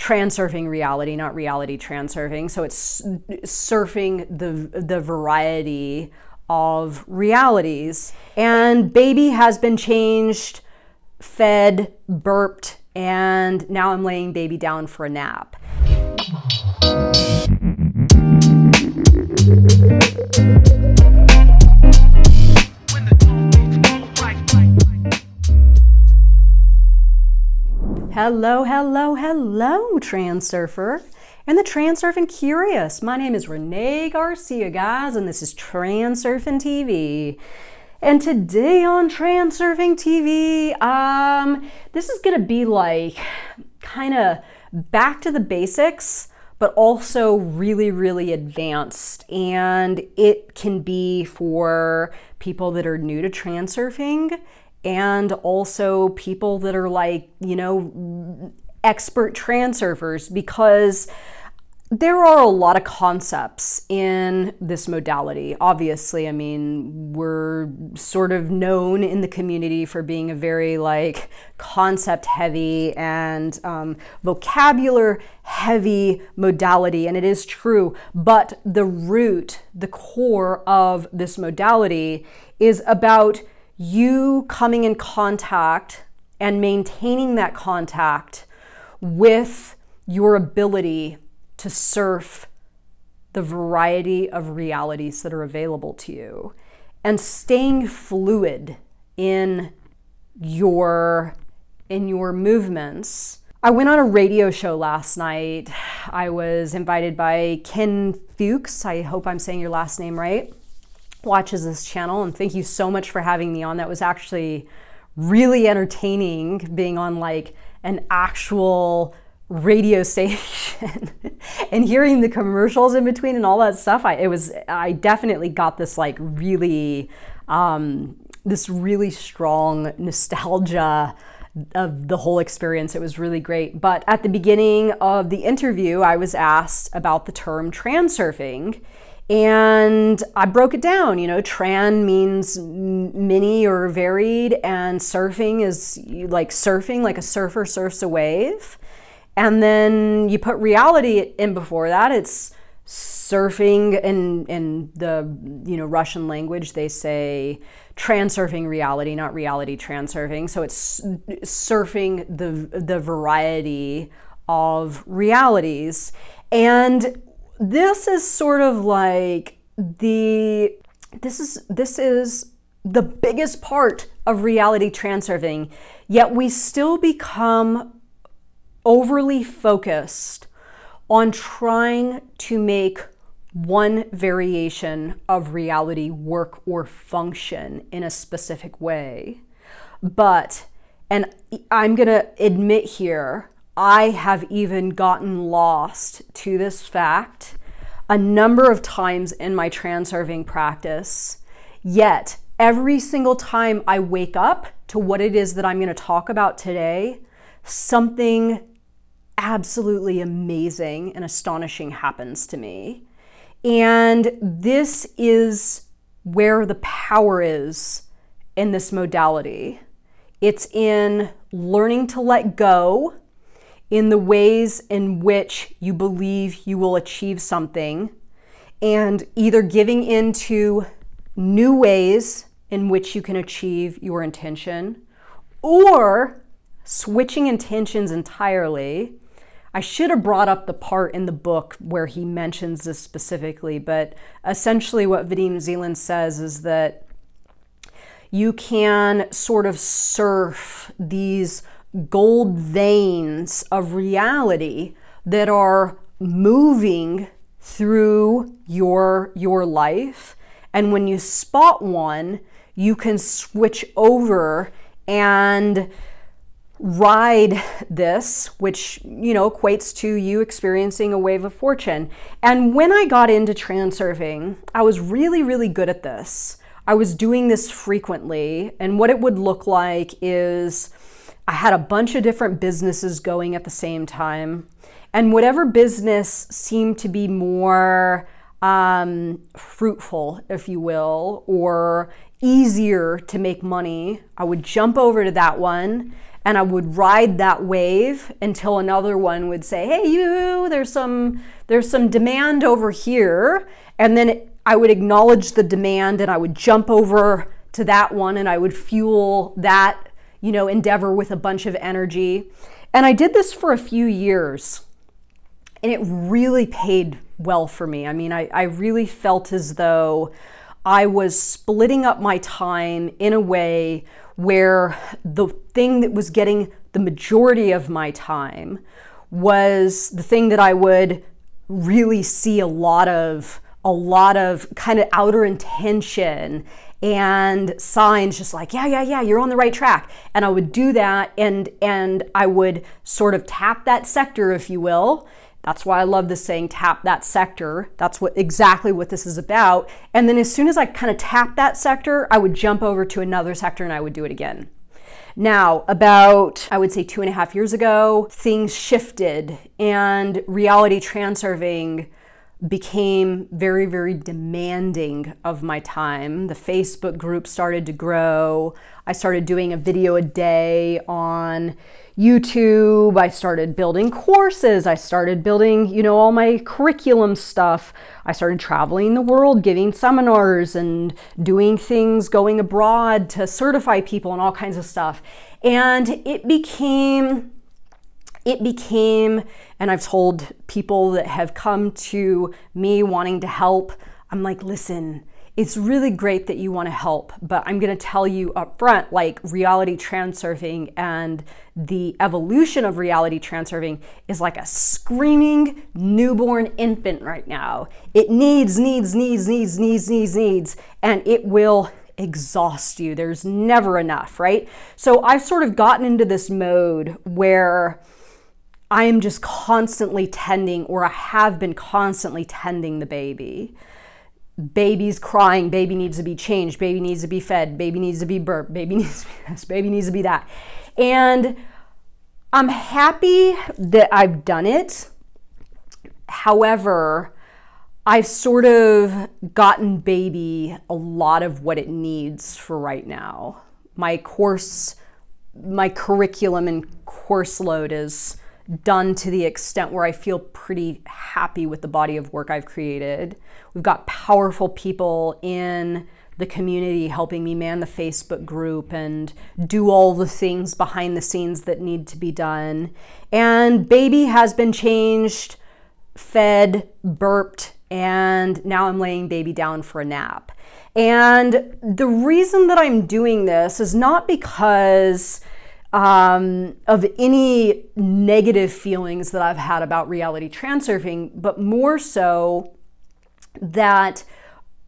transurfing reality, not reality transurfing. So it's surfing the variety of realities. And baby has been changed, fed, burped, and now I'm laying baby down for a nap. Hello, hello, hello, Transurfer and the Transurfing Curious. My name is Renee Garcia, guys, and this is TransurfingTV. And today on TransurfingTV, this is gonna be like kind of back to the basics, but also really, really advanced. And it can be for people that are new to transurfing, and also people that are like, you know, expert transurfers, because there are a lot of concepts in this modality. Obviously, I mean, we're sort of known in the community for being a very like concept heavy and vocabulary heavy modality, and it is true, but the root, the core of this modality is about you coming in contact and maintaining that contact with your ability to surf the variety of realities that are available to you and staying fluid in your movements. I went on a radio show last night. I was invited by Ken Fuchs. I hope I'm saying your last name right. Watches this channel, and thank you so much for having me on. That was actually really entertaining, being on like an actual radio station and hearing the commercials in between and all that stuff. I definitely got this like really this really strong nostalgia of the whole experience. It was really great. But at the beginning of the interview, I was asked about the term transurfing. And I broke it down. You know, tran means many or varied, and surfing is like surfing, like a surfer surfs a wave. And then you put reality in before that. It's surfing in the, you know, Russian language. They say transurfing reality, not reality transurfing. So it's surfing the variety of realities. And this is sort of like this is the biggest part of reality transurfing, yet we still become overly focused on trying to make one variation of reality work or function in a specific way. But, and I'm gonna admit here, I have even gotten lost to this fact a number of times in my transurfing practice, yet every single time I wake up to what it is that I'm going to talk about today, something absolutely amazing and astonishing happens to me. And this is where the power is in this modality. It's in learning to let go in the ways in which you believe you will achieve something, and either giving into new ways in which you can achieve your intention, or switching intentions entirely. I should have brought up the part in the book where he mentions this specifically, but essentially what Vadim Zeland says is that you can sort of surf these gold veins of reality that are moving through your life. And when you spot one, you can switch over and ride this, which, you know, equates to you experiencing a wave of fortune. And when I got into transurfing, I was really, really good at this. I was doing this frequently, and what it would look like is I had a bunch of different businesses going at the same time, and whatever business seemed to be more fruitful, if you will, or easier to make money, I would jump over to that one and I would ride that wave until another one would say, hey, you, there's some demand over here. And then I would acknowledge the demand and I would jump over to that one and I would fuel that, you know, endeavor with a bunch of energy. And I did this for a few years and it really paid well for me. I mean, I really felt as though I was splitting up my time in a way where the thing that was getting the majority of my time was the thing that I would really see a lot of kind of outer intention and signs just like, yeah, you're on the right track. And I would do that and I would sort of tap that sector, if you will. That's why I love this saying, tap that sector. That's exactly what this is about. And then as soon as I kind of tap that sector, I would jump over to another sector and I would do it again. Now, about, I would say 2.5 years ago, things shifted and reality transurfing became very, very demanding of my time. The Facebook group started to grow. I started doing a video a day on YouTube. I started building courses. I started building, you know, all my curriculum stuff. I started traveling the world, giving seminars and doing things, going abroad to certify people and all kinds of stuff. And it became, and I've told people that have come to me wanting to help, I'm like, listen, it's really great that you want to help, but I'm going to tell you up front, like reality transurfing and the evolution of reality transurfing is like a screaming newborn infant right now. It needs, and it will exhaust you. There's never enough, right? So I've sort of gotten into this mode where I am just constantly tending, or I have been constantly tending the baby. Baby's crying, baby needs to be changed, baby needs to be fed, baby needs to be burped, baby needs to be this, baby needs to be that. And I'm happy that I've done it. However, I've sort of gotten baby a lot of what it needs for right now. My curriculum and course load is done to the extent where I feel pretty happy with the body of work I've created. We've got powerful people in the community helping me man the Facebook group and do all the things behind the scenes that need to be done. And baby has been changed, fed, burped, and now I'm laying baby down for a nap. And the reason that I'm doing this is not because of any negative feelings that I've had about reality transurfing, but more so that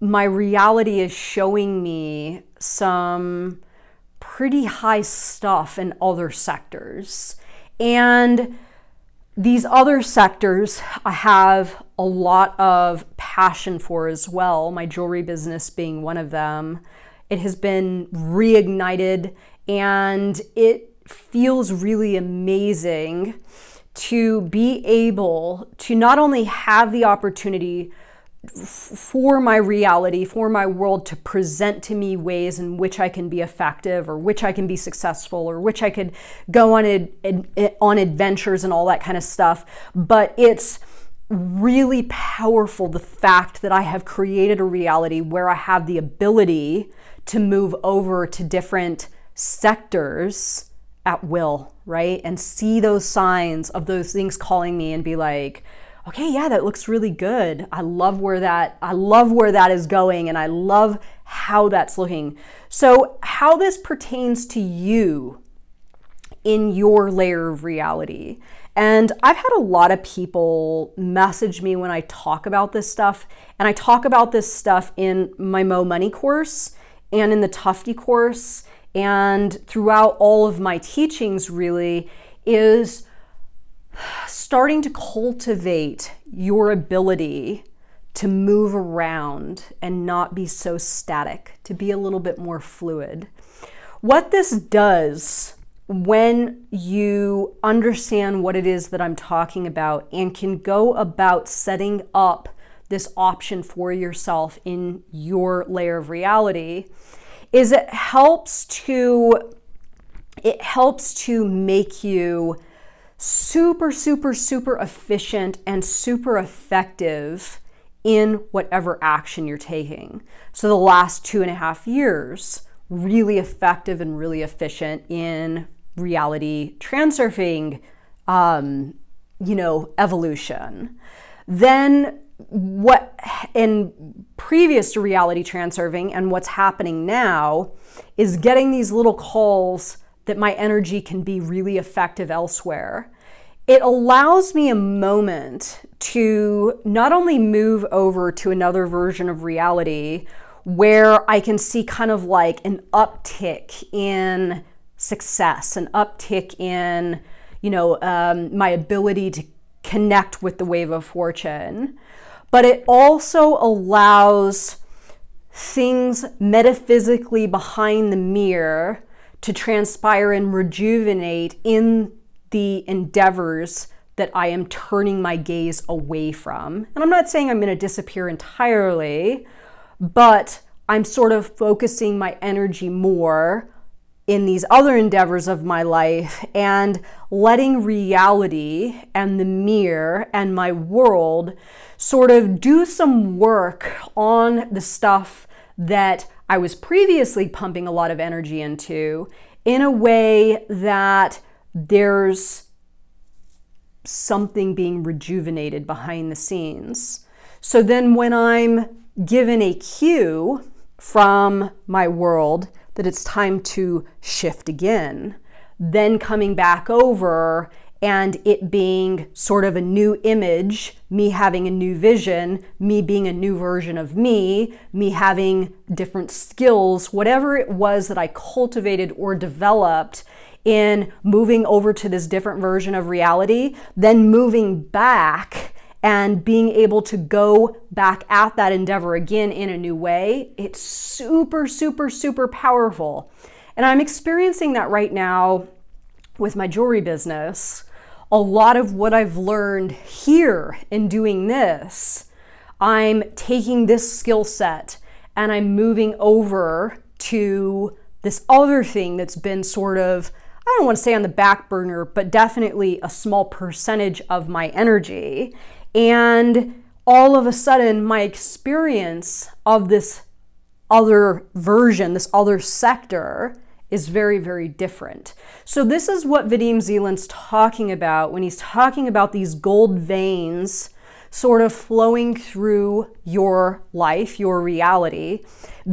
my reality is showing me some pretty high stuff in other sectors. And these other sectors I have a lot of passion for as well, my jewelry business being one of them. It has been reignited and it feels really amazing to be able to not only have the opportunity for my reality, for my world to present to me ways in which I can be effective or which I can be successful or which I could go on adventures and all that kind of stuff. But it's really powerful, the fact that I have created a reality where I have the ability to move over to different sectors at will, right? And see those signs of those things calling me and be like, okay, yeah, that looks really good. I love where that is going and I love how that's looking. So how this pertains to you in your layer of reality. And I've had a lot of people message me when I talk about this stuff, and I talk about this stuff in my Mo Money course and in the Tufty course and throughout all of my teachings, really, is starting to cultivate your ability to move around and not be so static, to be a little bit more fluid. What this does when you understand what it is that I'm talking about and can go about setting up this option for yourself in your layer of reality is it helps to it helps to make you super, super, super efficient and super effective in whatever action you're taking. So the last 2.5 years, really effective and really efficient in reality transurfing, evolution. Then what in previous to reality transurfing and what's happening now is getting these little calls that my energy can be really effective elsewhere. It allows me a moment to not only move over to another version of reality where I can see kind of like an uptick in success, an uptick in, my ability to connect with the wave of fortune, but it also allows things metaphysically behind the mirror to transpire and rejuvenate in the endeavors that I am turning my gaze away from. And I'm not saying I'm going to disappear entirely, but I'm sort of focusing my energy more in these other endeavors of my life and letting reality and the mirror and my world sort of do some work on the stuff that I was previously pumping a lot of energy into in a way that there's something being rejuvenated behind the scenes. So then when I'm given a cue from my world that it's time to shift again, then coming back over and it being sort of a new image, me having a new vision, me being a new version of me having different skills, whatever it was that I cultivated or developed in moving over to this different version of reality, then moving back and being able to go back at that endeavor again in a new way, it's super, super, super powerful. And I'm experiencing that right now with my jewelry business. A lot of what I've learned here in doing this, I'm taking this skill set and I'm moving over to this other thing that's been sort of, I don't want to say on the back burner, but definitely a small percentage of my energy. And all of a sudden, my experience of this other version, this other sector, is very, very different. So this is what Vadim Zeland's talking about when he's talking about these gold veins sort of flowing through your life, your reality,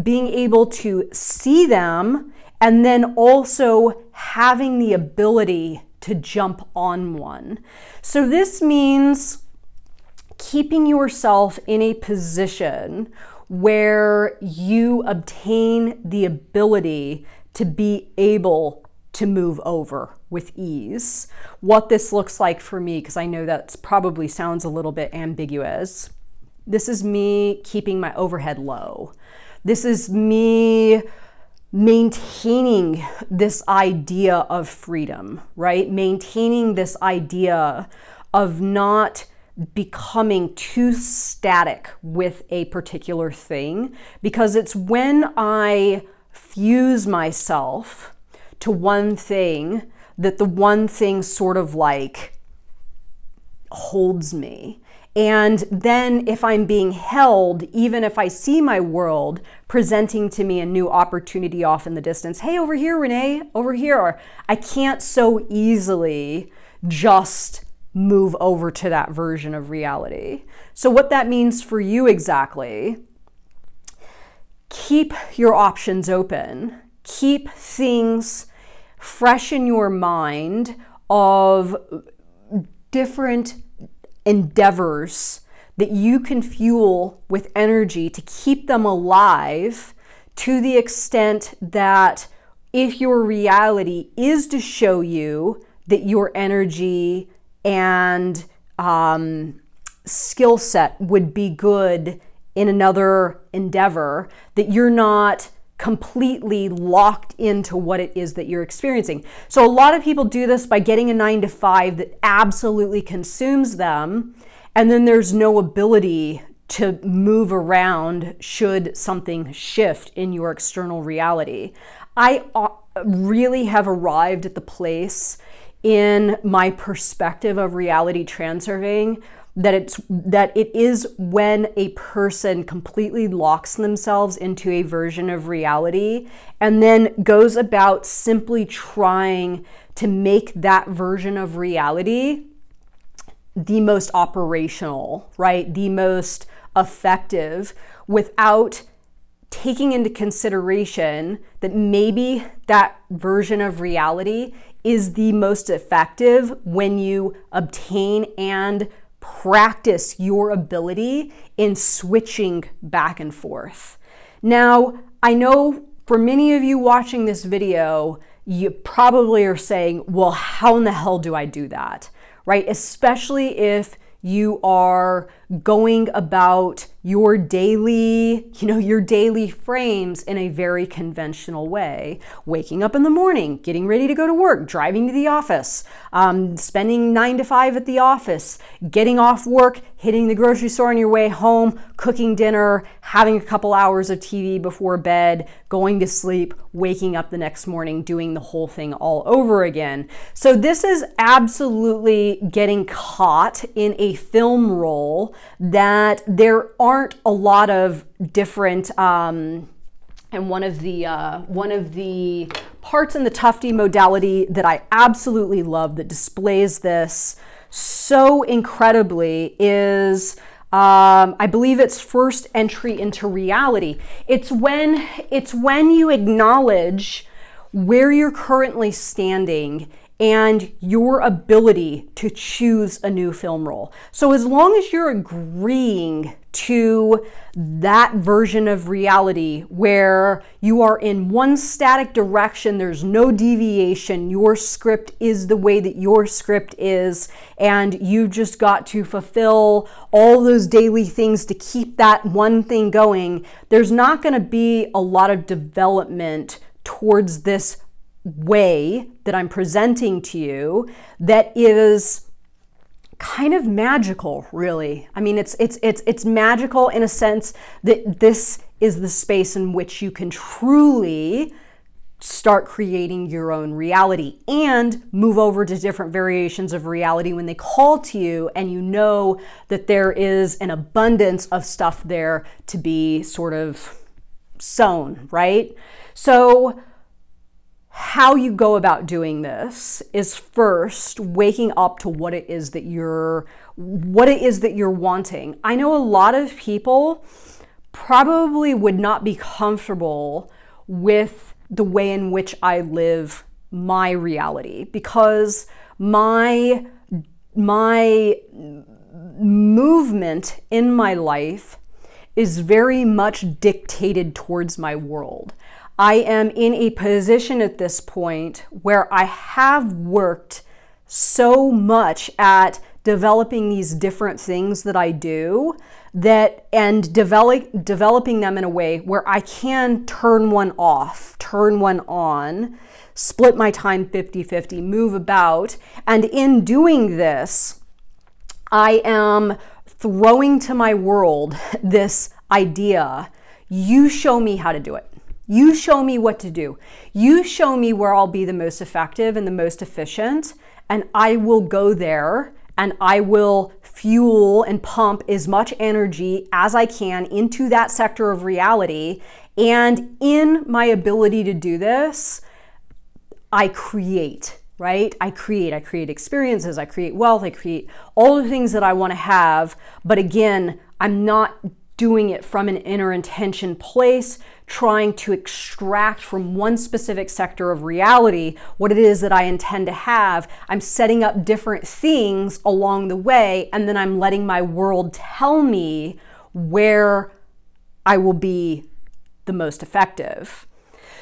being able to see them, and then also having the ability to jump on one. So this means keeping yourself in a position where you obtain the ability to be able to move over with ease. What this looks like for me, because I know that probably sounds a little bit ambiguous. This is me keeping my overhead low. This is me maintaining this idea of freedom, right? Maintaining this idea of not becoming too static with a particular thing, because it's when I fuse myself to one thing that the one thing sort of like holds me. And then if I'm being held, even if I see my world presenting to me a new opportunity off in the distance, hey, over here, Renee, over here, I can't so easily just move over to that version of reality. So what that means for you exactly, keep your options open. Keep things fresh in your mind of different endeavors that you can fuel with energy to keep them alive, to the extent that if your reality is to show you that your energy and skill set would be good in another endeavor, that you're not completely locked into what it is that you're experiencing. So a lot of people do this by getting a 9-to-5 that absolutely consumes them, and then there's no ability to move around should something shift in your external reality. I really have arrived at the place in my perspective of reality transurfing that it is when a person completely locks themselves into a version of reality and then goes about simply trying to make that version of reality the most operational, right? The most effective, without taking into consideration that maybe that version of reality is the most effective when you obtain and practice your ability in switching back and forth. Now, I know for many of you watching this video, you probably are saying, well, how in the hell do I do that? Right? Especially if you are going about your daily, your daily frames in a very conventional way. Waking up in the morning, getting ready to go to work, driving to the office, spending 9 to 5 at the office, getting off work, hitting the grocery store on your way home, cooking dinner, having a couple hours of TV before bed, going to sleep, waking up the next morning, doing the whole thing all over again. So this is absolutely getting caught in a film role that there aren't a lot of different and one of the parts in the Tufty modality that I absolutely love that displays this so incredibly is I believe it's first entry into reality. It's when you acknowledge where you're currently standing and your ability to choose a new film role. So as long as you're agreeing to that version of reality where you are in one static direction, there's no deviation, your script is the way that your script is, and you just got to fulfill all those daily things to keep that one thing going, there's not going to be a lot of development towards this way that I'm presenting to you that is kind of magical, really. I mean, it's magical in a sense that this is the space in which you can truly start creating your own reality and move over to different variations of reality when they call to you, and you know that there is an abundance of stuff there to be sort of sown, right? So how you go about doing this is first waking up to what it is that you're wanting. I know a lot of people probably would not be comfortable with the way in which I live my reality, because my movement in my life is very much dictated towards my world. I am in a position at this point where I have worked so much at developing these different things that I do and developing them in a way where I can turn one off, turn one on, split my time 50-50, move about. And in doing this, I am throwing to my world this idea: you show me how to do it. You show me what to do. You show me where I'll be the most effective and the most efficient, and I will go there and I will fuel and pump as much energy as I can into that sector of reality. And in my ability to do this, I create, right? I create experiences, I create wealth, I create all the things that I want to have. But again, I'm not doing it from an inner intention place, trying to extract from one specific sector of reality what it is that I intend to have. I'm setting up different things along the way, and then I'm letting my world tell me where I will be the most effective.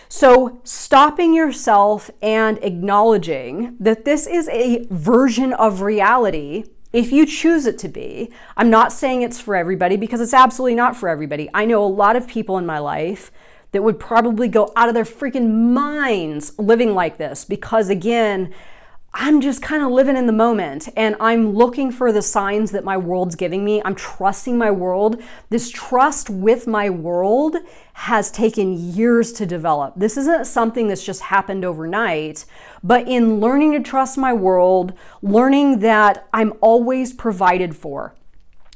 So stopping yourself and acknowledging that this is a version of reality, if you choose it to be. I'm not saying it's for everybody, because it's absolutely not for everybody. I know a lot of people in my life that would probably go out of their freaking minds living like this, because again, I'm just kind of living in the moment and I'm looking for the signs that my world's giving me. I'm trusting my world. This trust with my world has taken years to develop. This isn't something that's just happened overnight, but in learning to trust my world, learning that I'm always provided for.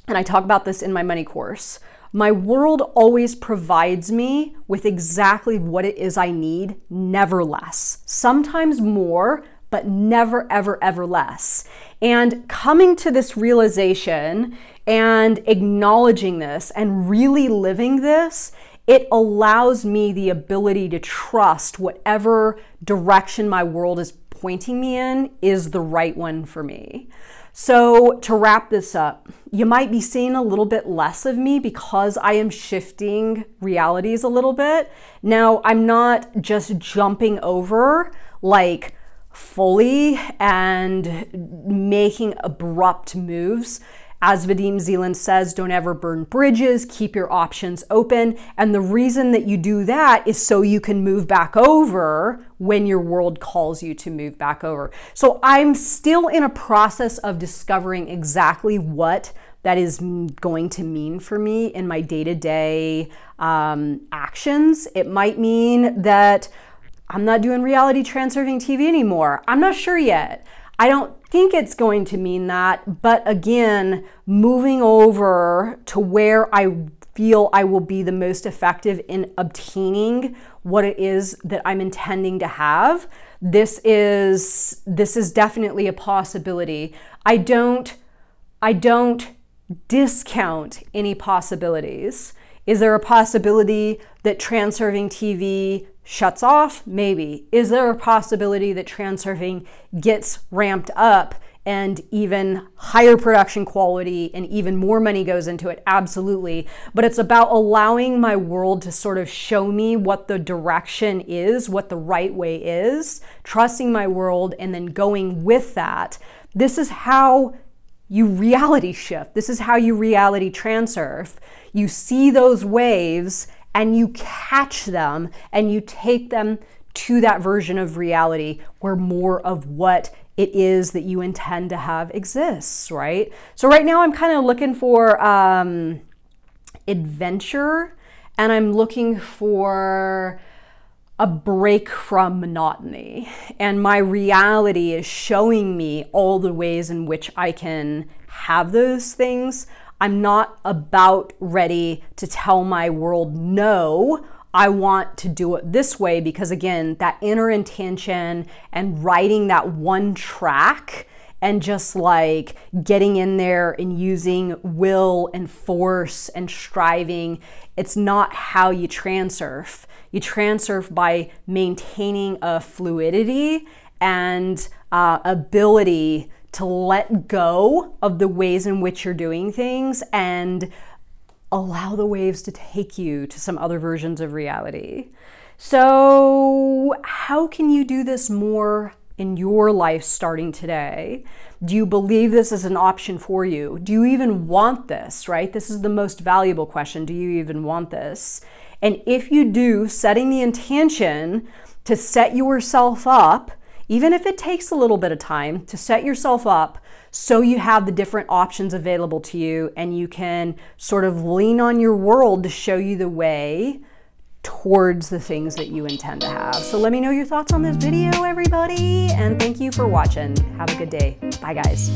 And I talk about this in my money course. My world always provides me with exactly what it is I need, never less. Sometimes more, but never, ever, ever less. And coming to this realization and acknowledging this and really living this, it allows me the ability to trust whatever direction my world is pointing me in is the right one for me. So to wrap this up, you might be seeing a little bit less of me because I am shifting realities a little bit. Now, I'm not just jumping over like fully and making abrupt moves. As Vadim Zeland says, don't ever burn bridges, keep your options open. And the reason that you do that is so you can move back over when your world calls you to move back over. So I'm still in a process of discovering exactly what that is going to mean for me in my day-to-day actions. It might mean that I'm not doing Reality Transurfing TV anymore. I'm not sure yet. I don't think it's going to mean that, but again, moving over to where I feel I will be the most effective in obtaining what it is that I'm intending to have, this is definitely a possibility. I don't discount any possibilities. Is there a possibility that Transurfing TV shuts off? Maybe. Is there a possibility that Transurfing gets ramped up and even higher production quality and even more money goes into it? Absolutely. But it's about allowing my world to sort of show me what the direction is, what the right way is, trusting my world and then going with that. This is how you reality shift. This is how you reality transurf. You see those waves and you catch them and you take them to that version of reality where more of what it is that you intend to have exists, right? So right now I'm kind of looking for adventure, and I'm looking for a break from monotony. And my reality is showing me all the ways in which I can have those things. I'm not about ready to tell my world, no, I want to do it this way, because again, that inner intention and writing that one track and just like getting in there and using will and force and striving, it's not how you transurf. You transurf by maintaining a fluidity and ability to let go of the ways in which you're doing things and allow the waves to take you to some other versions of reality. So how can you do this more in your life starting today? Do you believe this is an option for you? Do you even want this, right? This is the most valuable question. Do you even want this? And if you do, setting the intention to set yourself up, even if it takes a little bit of time, to set yourself up so you have the different options available to you and you can sort of lean on your world to show you the way towards the things that you intend to have. So let me know your thoughts on this video, everybody, and thank you for watching. Have a good day. Bye, guys.